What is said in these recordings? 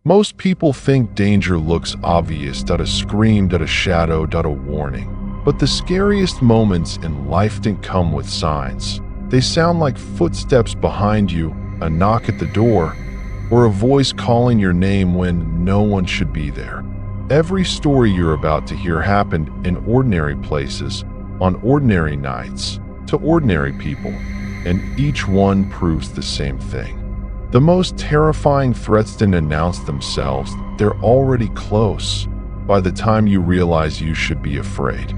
Most people think danger looks obvious, a scream, a shadow, a warning. But the scariest moments in life didn't come with signs. They sound like footsteps behind you, a knock at the door, or a voice calling your name when no one should be there. Every story you're about to hear happened in ordinary places, on ordinary nights, to ordinary people, and each one proves the same thing. The most terrifying threats didn't announce themselves, they're already close by the time you realize you should be afraid.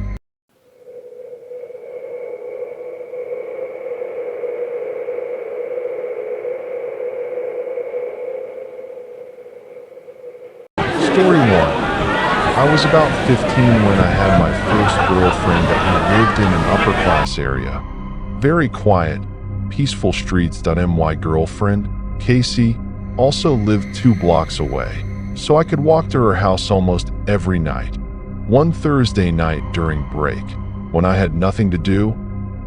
Story 1. I was about 15 when I had my first girlfriend that we lived in an upper-class area. Very quiet, peaceful streets. My girlfriend, Casey, also lived 2 blocks away, so I could walk to her house almost every night. One Thursday night during break, when I had nothing to do,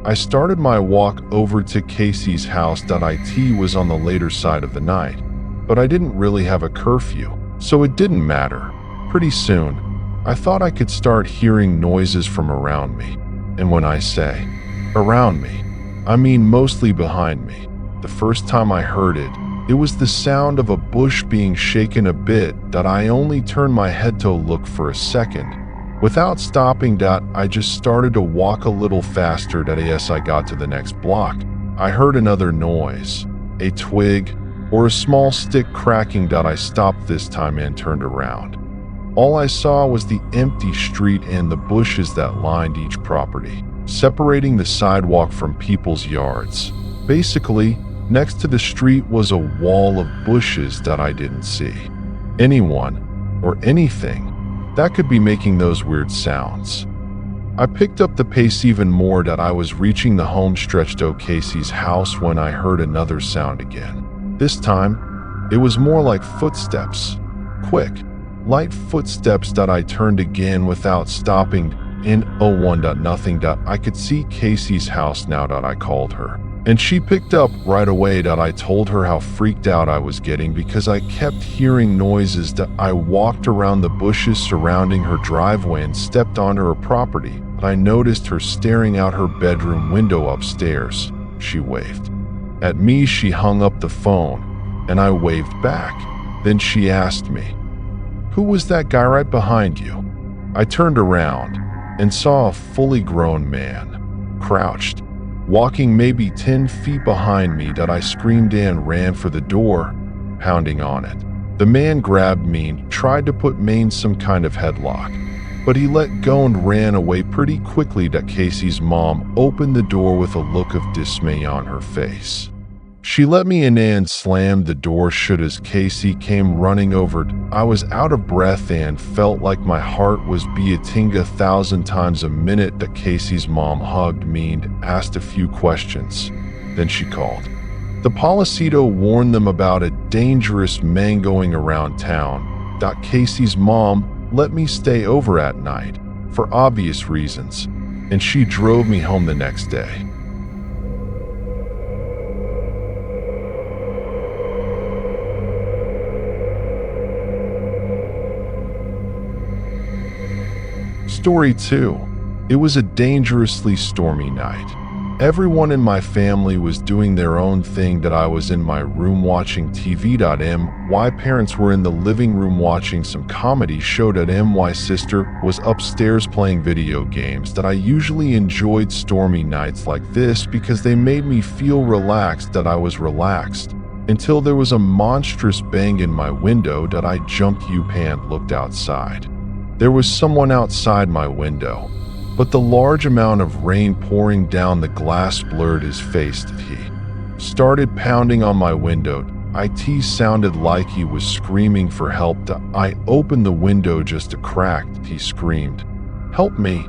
I started my walk over to Casey's house. It was on the later side of the night, but I didn't really have a curfew, so it didn't matter. Pretty soon, I thought I could start hearing noises from around me. And when I say around me, I mean mostly behind me. The first time I heard it, it was the sound of a bush being shaken a bit. I only turned my head to look for a second. Without stopping, I just started to walk a little faster. As I got to the next block, I heard another noise, a twig or a small stick cracking. I stopped this time and turned around. All I saw was the empty street and the bushes that lined each property, separating the sidewalk from people's yards. Basically, next to the street was a wall of bushes that I didn't see anyone or anything that could be making those weird sounds. I picked up the pace even more. I was reaching the home stretch to Casey's house when I heard another sound again. This time, it was more like footsteps. Quick, light footsteps. I turned again without stopping. In 01.nothing. I could see Casey's house now. I called her, and she picked up right away. I told her how freaked out I was getting because I kept hearing noises. I walked around the bushes surrounding her driveway and stepped onto her property. I noticed her staring out her bedroom window upstairs. She waved at me. She hung up the phone, and I waved back. Then she asked me, "Who was that guy right behind you?" I turned around and saw a fully grown man, crouched, walking maybe 10 feet behind me. I screamed and ran for the door, pounding on it. The man grabbed me and tried to put me in some kind of headlock, but he let go and ran away pretty quickly. Casey's mom opened the door with a look of dismay on her face. She let me in and slammed the door shut as Casey came running over. I was out of breath and felt like my heart was beating 1,000 times a minute. Casey's mom hugged me and asked a few questions. Then she called the Policito, warned them about a dangerous man going around town. Casey's mom let me stay over at night for obvious reasons, and she drove me home the next day. Story 2. It was a dangerously stormy night. Everyone in my family was doing their own thing. I was in my room watching TV. My parents were in the living room watching some comedy show. My sister was upstairs playing video games. I usually enjoyed stormy nights like this because they made me feel relaxed. I was relaxed until there was a monstrous bang in my window. I jumped up and looked outside. There was someone outside my window, but the large amount of rain pouring down the glass blurred his face. He started pounding on my window. It sounded like he was screaming for help. I opened the window just a crack. He screamed, "Help me,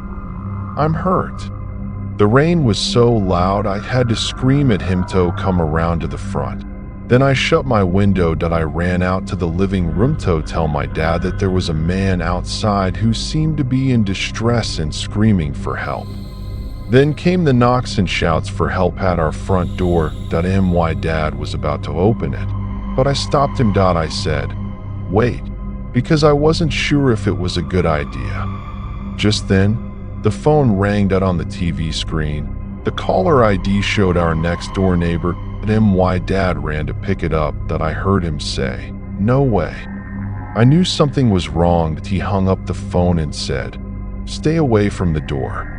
I'm hurt." The rain was so loud I had to scream at him to come around to the front. Then I shut my window. I ran out to the living room to tell my dad that there was a man outside who seemed to be in distress and screaming for help. Then came the knocks and shouts for help at our front door. My dad was about to open it, but I stopped him. I said, wait, because I wasn't sure if it was a good idea. Just then, the phone rang out on the TV screen. The caller ID showed our next door neighbor, and my dad ran to pick it up. That I heard him say, "No way." I knew something was wrong. That he hung up the phone and said, "Stay away from the door."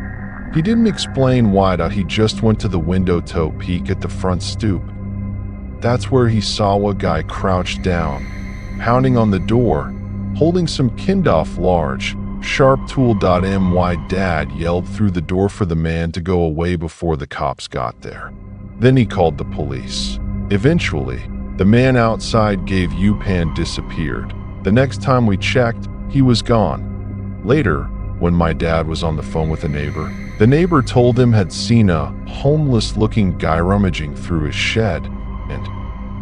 He didn't explain why. That he just went to the window to peek at the front stoop. That's where he saw a guy crouched down, pounding on the door, holding some kind of large, sharp tool. My dad yelled through the door for the man to go away before the cops got there. Then he called the police. Eventually, the man outside gave up and disappeared. The next time we checked, he was gone. Later, when my dad was on the phone with a neighbor, the neighbor told him had seen a homeless-looking guy rummaging through his shed and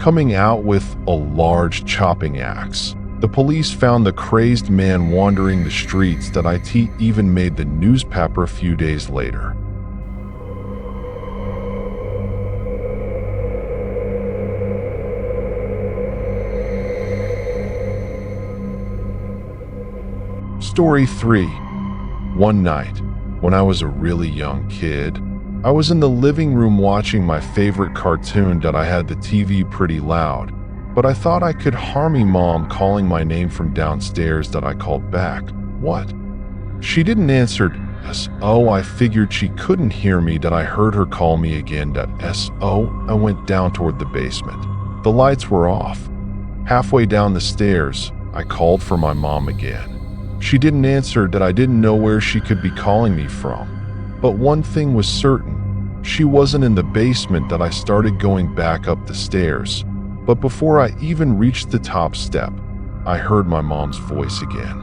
coming out with a large chopping axe. The police found the crazed man wandering the streets. That it even made the newspaper a few days later. Story 3. One night, when I was a really young kid, I was in the living room watching my favorite cartoon. That I had the TV pretty loud, but I thought I could hear my mom calling my name from downstairs. That I called back, "What?" She didn't answer. So I figured she couldn't hear me. That I heard her call me again. So I went down toward the basement. The lights were off. Halfway down the stairs, I called for my mom again. She didn't answer. That I didn't know where she could be calling me from. But one thing was certain, she wasn't in the basement. That I started going back up the stairs. But before I even reached the top step, I heard my mom's voice again,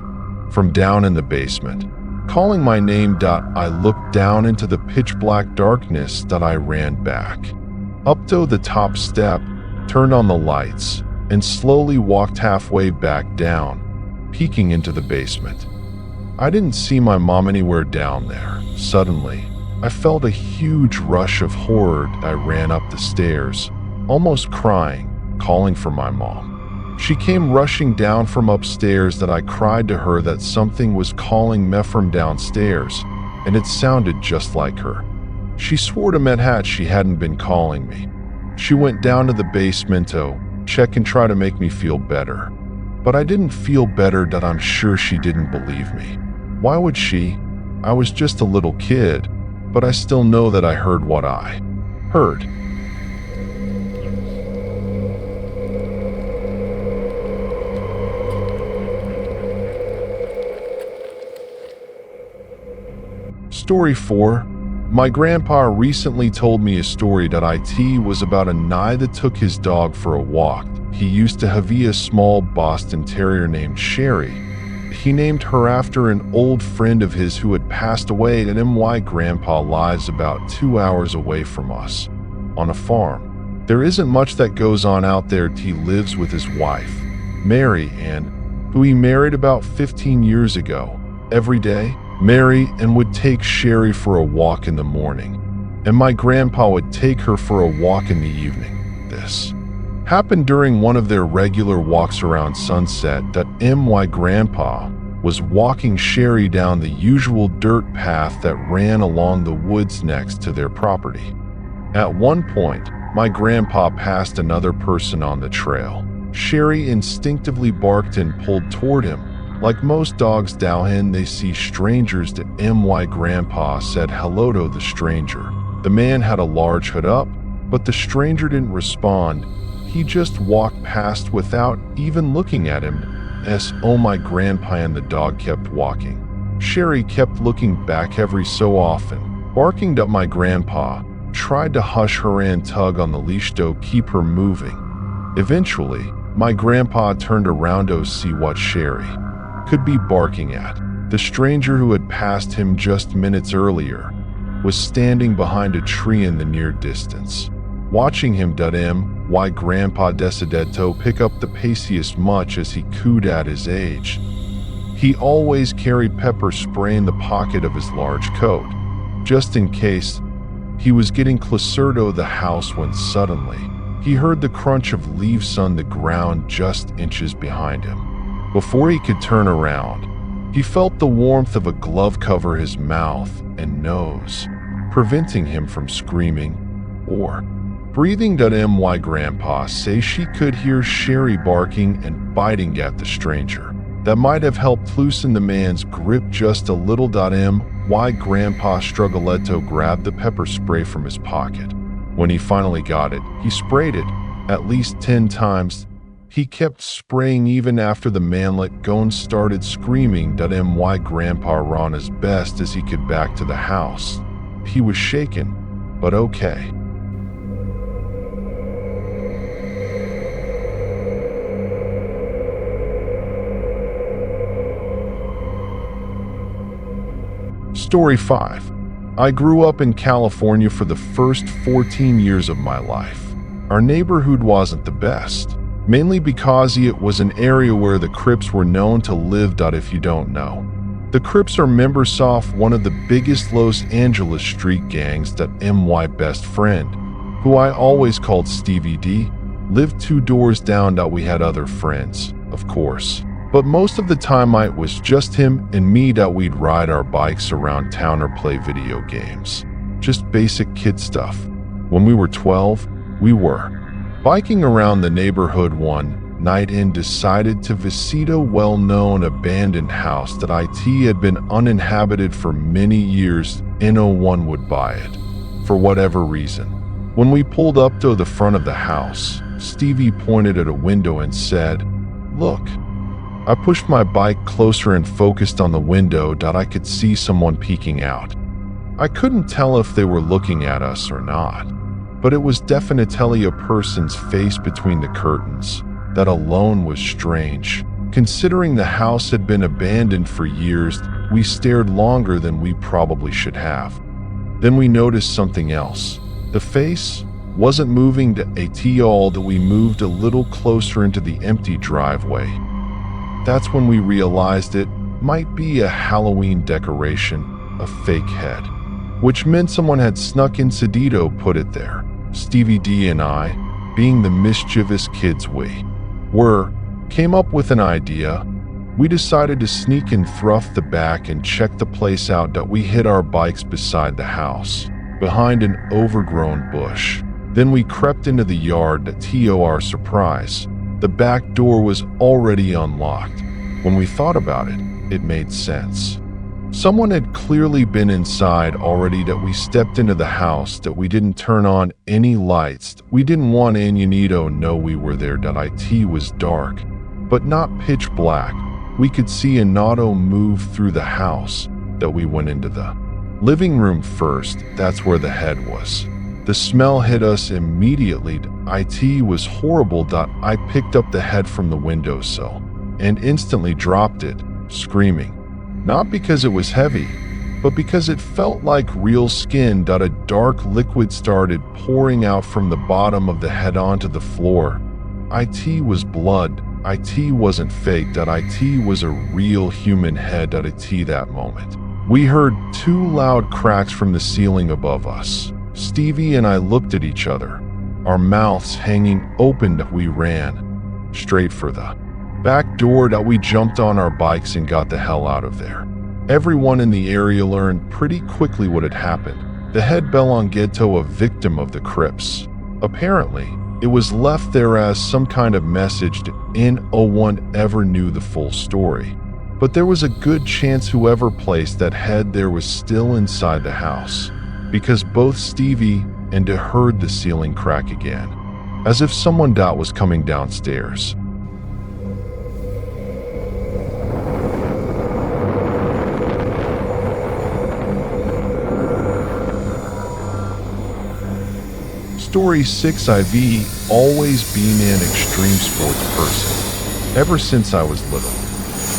from down in the basement, calling my name. I looked down into the pitch-black darkness. That I ran back up to the top step, turned on the lights, and slowly walked halfway back down, peeking into the basement. I didn't see my mom anywhere down there. Suddenly, I felt a huge rush of horror. I ran up the stairs, almost crying, calling for my mom. She came rushing down from upstairs. That I cried to her that something was calling me from downstairs, and it sounded just like her. She swore to Medhat she hadn't been calling me. She went down to the basement to check and try to make me feel better. But I didn't feel better. That I'm sure she didn't believe me. Why would she? I was just a little kid, but I still know that I heard what I heard. Story 4. My grandpa recently told me a story. That it was about a guy that took his dog for a walk. He used to have a small Boston Terrier named Sherry. He named her after an old friend of his who had passed away. And my grandpa lives about 2 hours away from us, on a farm. There isn't much that goes on out there. He lives with his wife, Mary Ann, who he married about 15 years ago. Every day, Mary Ann would take Sherry for a walk in the morning, and my grandpa would take her for a walk in the evening. This happened during one of their regular walks around sunset. That my grandpa was walking Sherry down the usual dirt path that ran along the woods next to their property. At one point, my grandpa passed another person on the trail. Sherry instinctively barked and pulled toward him. Like most dogs when they see strangers. My grandpa said hello to the stranger. The man had a large hood up, but the stranger didn't respond. He just walked past without even looking at him. My grandpa and the dog kept walking. Sherry kept looking back every so often, barking at my grandpa, tried to hush her and tug on the leash to keep her moving. Eventually, my grandpa turned around to see what Sherry could be barking at. The stranger who had passed him just minutes earlier was standing behind a tree in the near distance. Watching him, my grandpa decided to pick up the pace as much as he could at his age. He always carried pepper spray in the pocket of his large coat, just in case. He was getting closer to the house when suddenly he heard the crunch of leaves on the ground just inches behind him. Before he could turn around, he felt the warmth of a glove cover his mouth and nose, preventing him from screaming or breathing. My grandpa says she could hear Sherry barking and biting at the stranger. That might have helped loosen the man's grip just a little. My grandpa Struggletto grabbed the pepper spray from his pocket. When he finally got it, he sprayed it at least 10 times. He kept spraying even after the man let go and started screaming. My grandpa ran as best as he could back to the house. He was shaken, but okay. Story 5. I grew up in California for the first 14 years of my life. Our neighborhood wasn't the best, mainly because it was an area where the Crips were known to live. If you don't know, the Crips are members of one of the biggest Los Angeles street gangs. My best friend, who I always called Stevie D, lived 2 doors down. We had other friends, of course, but most of the time it was just him and me. We'd ride our bikes around town or play video games. Just basic kid stuff. When we were 12, we were biking around the neighborhood one night and decided to visit a well-known abandoned house that had been uninhabited for many years. No one would buy it, for whatever reason. When we pulled up to the front of the house, Stevie pointed at a window and said, "Look." I pushed my bike closer and focused on the window. I could see someone peeking out. I couldn't tell if they were looking at us or not, but it was definitely a person's face between the curtains. That alone was strange. Considering the house had been abandoned for years, we stared longer than we probably should have. Then we noticed something else. The face wasn't moving at all. We moved a little closer into the empty driveway. That's when we realized it might be a Halloween decoration, a fake head, which meant someone had snuck in. Cedito put it there. Stevie D and I, being the mischievous kids we were, came up with an idea. We decided to sneak in through the back and check the place out. We hid our bikes beside the house, behind an overgrown bush. Then we crept into the yard. To our surprise, the back door was already unlocked. When we thought about it, it made sense. Someone had clearly been inside already. We stepped into the house. We didn't turn on any lights. We didn't want anyone to know we were there. It was dark, but not pitch black. We could see an auto move through the house. We went into the living room first. That's where the head was. The smell hit us immediately. It was horrible. I picked up the head from the windowsill and instantly dropped it, screaming. Not because it was heavy, but because it felt like real skin. A dark liquid started pouring out from the bottom of the head onto the floor. It was blood. It wasn't fake. It was a real human head. That moment, we heard 2 loud cracks from the ceiling above us. Stevie and I looked at each other, our mouths hanging open. We ran straight for the back door. We jumped on our bikes and got the hell out of there. Everyone in the area learned pretty quickly what had happened. The head belonged to a victim of the Crips. Apparently, it was left there as some kind of message. No one ever knew the full story, but there was a good chance whoever placed that head there was still inside the house, because both Stevie and I heard the ceiling crack again, as if someone was coming downstairs. Story 6. I've always been an extreme sports person, ever since I was little.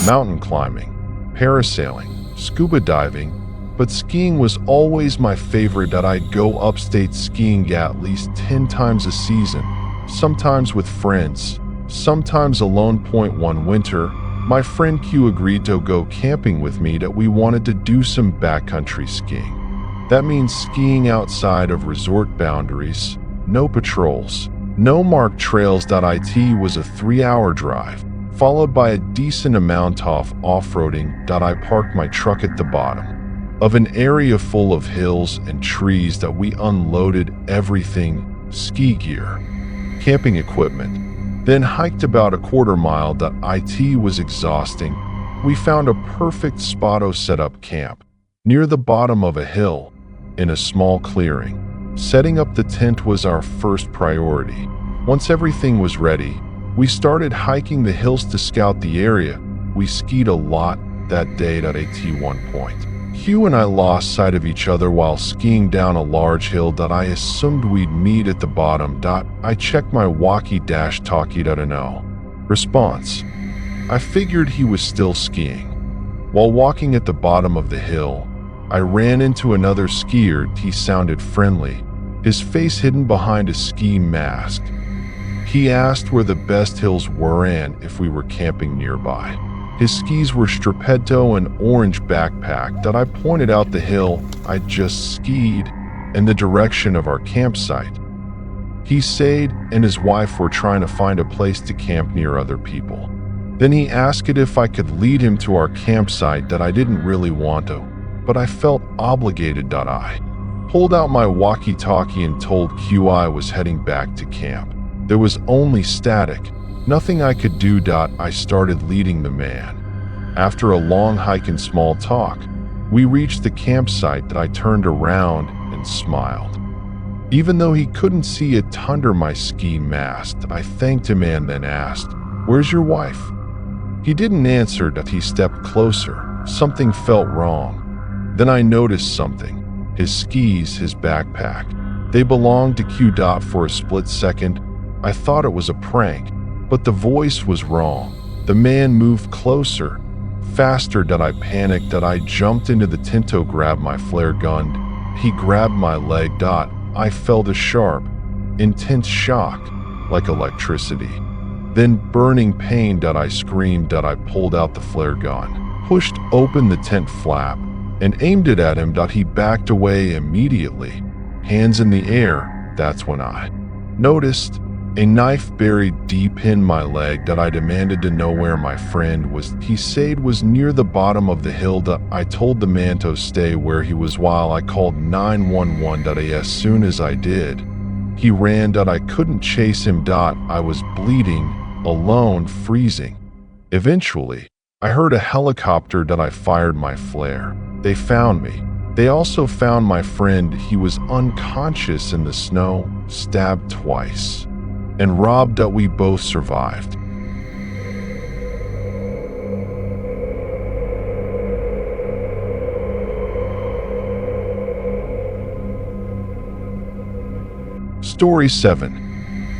Mountain climbing, parasailing, scuba diving, but skiing was always my favorite. I'd go upstate skiing at least 10 times a season, sometimes with friends, sometimes alone. One winter, my friend Q agreed to go camping with me. We wanted to do some backcountry skiing. That means skiing outside of resort boundaries, no patrols, no marked trails. It was a 3-hour drive, followed by a decent amount of off-roading. I parked my truck at the bottom of an area full of hills and trees that we unloaded everything, ski gear, camping equipment, then hiked about a quarter mile. It was exhausting. We found a perfect spot to set up camp, near the bottom of a hill, in a small clearing. Setting up the tent was our first priority. Once everything was ready, we started hiking the hills to scout the area. We skied a lot that day. At one point, Hugh and I lost sight of each other while skiing down a large hill that I assumed we'd meet at the bottom. I checked my walkie-talkie. No response. I figured he was still skiing. While walking at the bottom of the hill, I ran into another skier. He sounded friendly, his face hidden behind a ski mask. He asked where the best hills were and if we were camping nearby. His skis were strappetto and orange backpack. I pointed out the hill I just skied in the direction of our campsite. He said and his wife were trying to find a place to camp near other people. Then he asked if I could lead him to our campsite. I didn't really want to, but I felt obligated. I pulled out my walkie-talkie and told Q I was heading back to camp. There was only static, nothing I could do. I started leading the man. After a long hike and small talk, we reached the campsite. I turned around and smiled. Even though he couldn't see it under my ski mask, I thanked him and then asked, "Where's your wife?" He didn't answer. He stepped closer. Something felt wrong. Then I noticed something. His skis, his backpack. They belonged to Q. For a split second, I thought it was a prank, but the voice was wrong. The man moved closer, faster. I panicked. I jumped into the tent to grab my flare gun. He grabbed my leg. I felt a sharp, intense shock, like electricity. Then burning pain. I screamed. I pulled out the flare gun, pushed open the tent flap, and aimed it at him. He backed away immediately, hands in the air. That's when I noticed a knife buried deep in my leg. I demanded to know where my friend was. He said was near the bottom of the hill. I told the man to stay where he was while I called 911. As soon as I did, he ran. I couldn't chase him. I was bleeding, alone, freezing. Eventually, I heard a helicopter. I fired my flare. They found me. They also found my friend. He was unconscious in the snow, stabbed twice, and robbed. We both survived. Story 7.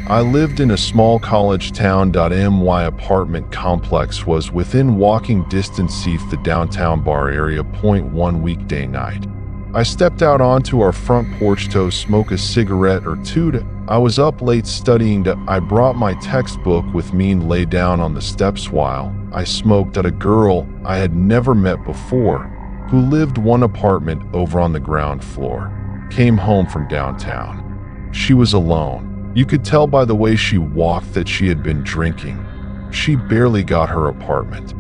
I lived in a small college town. My apartment complex was within walking distance of the downtown bar area. One weekday night, I stepped out onto our front porch to smoke a cigarette or two. I was up late studying. I brought my textbook with me and lay down on the steps while I smoked. A girl I had never met before, who lived one apartment over on the ground floor, came home from downtown. She was alone. You could tell by the way she walked that she had been drinking. She barely got her apartment.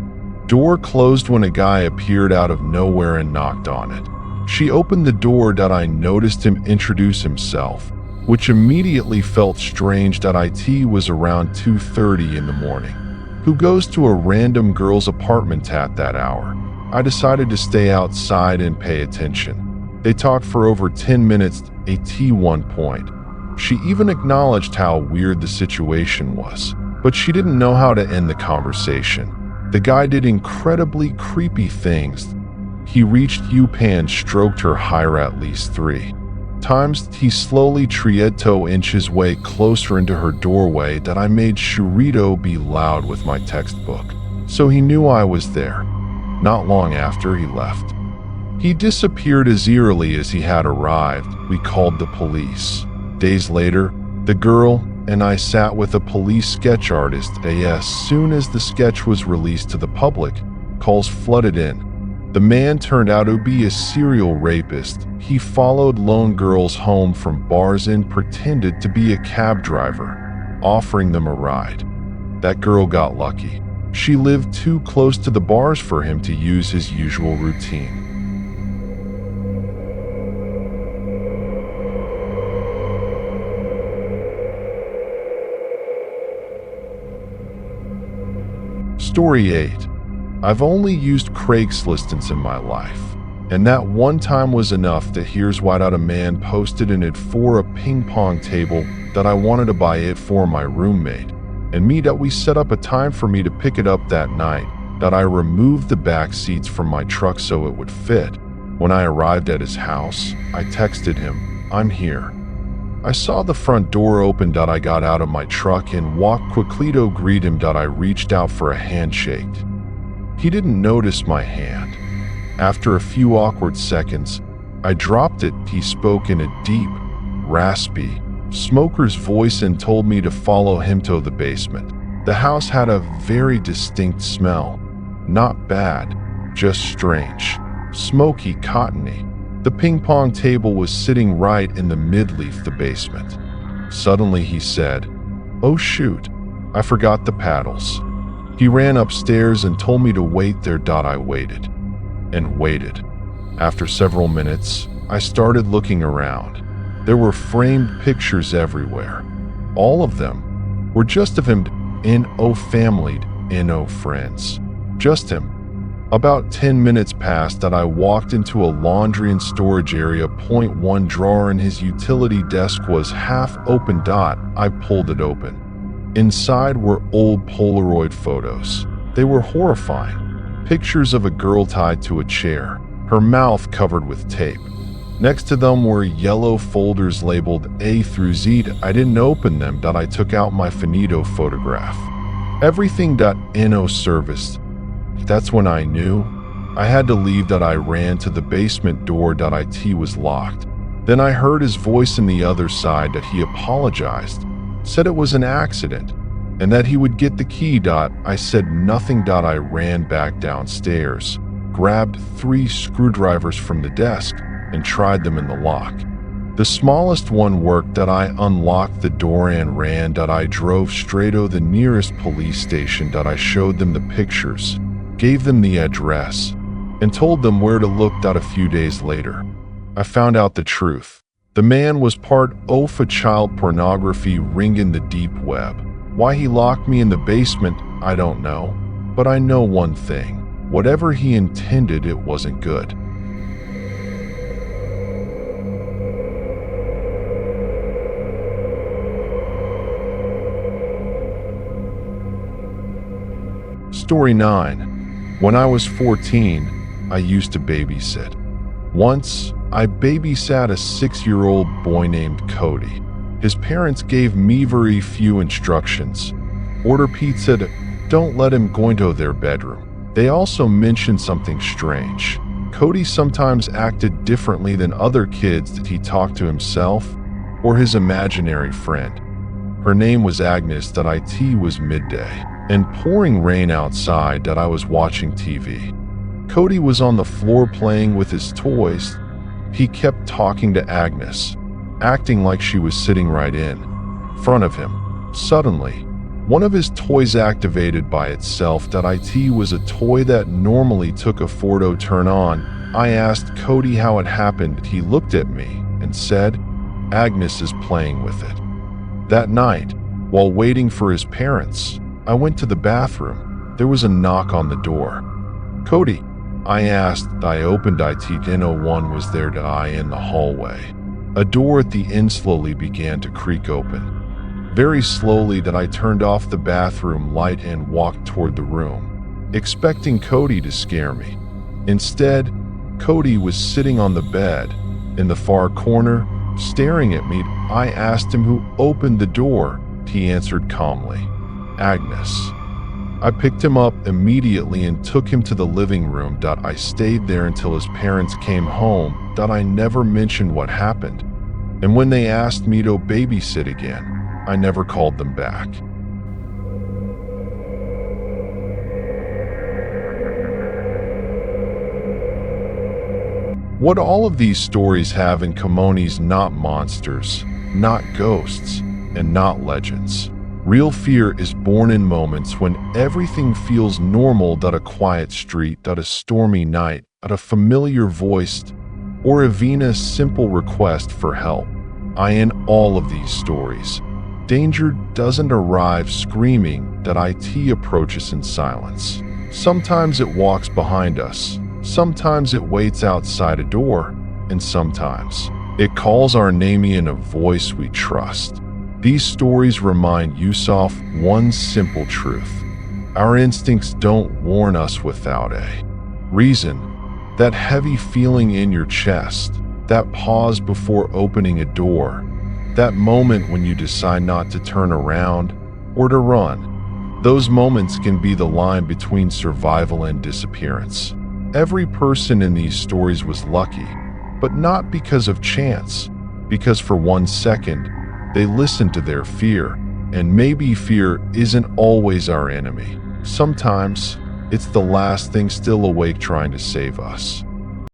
Door closed when a guy appeared out of nowhere and knocked on it. She opened the door. I noticed him introduce himself, which immediately felt strange. It was around 2:30 in the morning. Who goes to a random girl's apartment at that hour? I decided to stay outside and pay attention. They talked for over 10 minutes. At one point, she even acknowledged how weird the situation was, but she didn't know how to end the conversation. The guy did incredibly creepy things. He reached up and stroked her hair at least 3 times. He slowly tried to inch his way closer into her doorway. I made Shurito be loud with my textbook, so he knew I was there. Not long after, he left. He disappeared as eerily as he had arrived. We called the police. Days later, the girl and I sat with a police sketch artist. As soon as the sketch was released to the public, calls flooded in. The man turned out to be a serial rapist. He followed lone girls home from bars and pretended to be a cab driver, offering them a ride. That girl got lucky. She lived too close to the bars for him to use his usual routine. Story 8. I've only used Craigslist in my life, and that one time was enough. That here's why. A man posted an ad for a ping pong table that I wanted to buy it for my roommate and me. That we set up a time for me to pick it up that night. That I removed the back seats from my truck so it would fit. When I arrived at his house, I texted him, "I'm here." I saw the front door open. I got out of my truck and walked quickly to greet him. I reached out for a handshake. He didn't notice my hand. After a few awkward seconds, I dropped it. He spoke in a deep, raspy, smoker's voice and told me to follow him to the basement. The house had a very distinct smell. Not bad, just strange. Smoky, cottony. The ping pong table was sitting right in the midleaf the basement. Suddenly he said, "Oh shoot, I forgot the paddles." He ran upstairs and told me to wait there. I waited and waited. After several minutes, I started looking around. There were framed pictures everywhere. All of them were just of him, no family, no friends. Just him. About 10 minutes passed. I walked into a laundry and storage area. One drawer in his utility desk was half open. I pulled it open. Inside were old Polaroid photos. They were horrifying. Pictures of a girl tied to a chair, her mouth covered with tape. Next to them were yellow folders labeled A through Z. I didn't open them. I took out my finito photograph. Everything. No service. That's when I knew I had to leave. I ran to the basement door. It was locked. Then I heard his voice on the other side. He apologized, said it was an accident, and that he would get the key. I said nothing. I ran back downstairs, grabbed 3 screwdrivers from the desk, and tried them in the lock. The smallest one worked. I unlocked the door and ran. I drove straight to the nearest police station. I showed them the pictures, gave them the address, and told them where to look. A few days later, I found out the truth. The man was part of a child pornography ring in the deep web. Why he locked me in the basement, I don't know. But I know one thing. Whatever he intended, it wasn't good. Story 9. When I was 14, I used to babysit. Once, I babysat a 6-year-old boy named Cody. His parents gave me very few instructions. Order pizza, don't let him go into their bedroom. They also mentioned something strange. Cody sometimes acted differently than other kids. He talked to himself or his imaginary friend. Her name was Agnes. It was midday and pouring rain outside. I was watching TV. Cody was on the floor playing with his toys. He kept talking to Agnes, acting like she was sitting right in front of him. Suddenly, one of his toys activated by itself. It was a toy that normally took a photo turn on. I asked Cody how it happened. He looked at me and said, "Agnes is playing with it." That night, while waiting for his parents, I went to the bathroom. There was a knock on the door. "Cody," I asked. I opened it. No one was there. In the hallway, a door at the end slowly began to creak open. Very slowly I turned off the bathroom light and walked toward the room, expecting Cody to scare me. Instead, Cody was sitting on the bed in the far corner, staring at me. I asked him who opened the door. He answered calmly, "Agnes." I picked him up immediately and took him to the living room. I stayed there until his parents came home. I never mentioned what happened. And when they asked me to babysit again, I never called them back. What all of these stories have in common is not monsters, not ghosts, and not legends. Real fear is born in moments when everything feels normal, a quiet street, a stormy night, a familiar voice, or even a simple request for help. In all of these stories, danger doesn't arrive screaming, it approaches in silence. Sometimes it walks behind us, sometimes it waits outside a door, and sometimes it calls our name in a voice we trust. These stories remind Yusuf one simple truth: our instincts don't warn us without a reason. That heavy feeling in your chest, that pause before opening a door, that moment when you decide not to turn around or to run, those moments can be the line between survival and disappearance. Every person in these stories was lucky, but not because of chance, because for 1 second, they listened to their fear, and maybe fear isn't always our enemy. Sometimes, it's the last thing still awake trying to save us.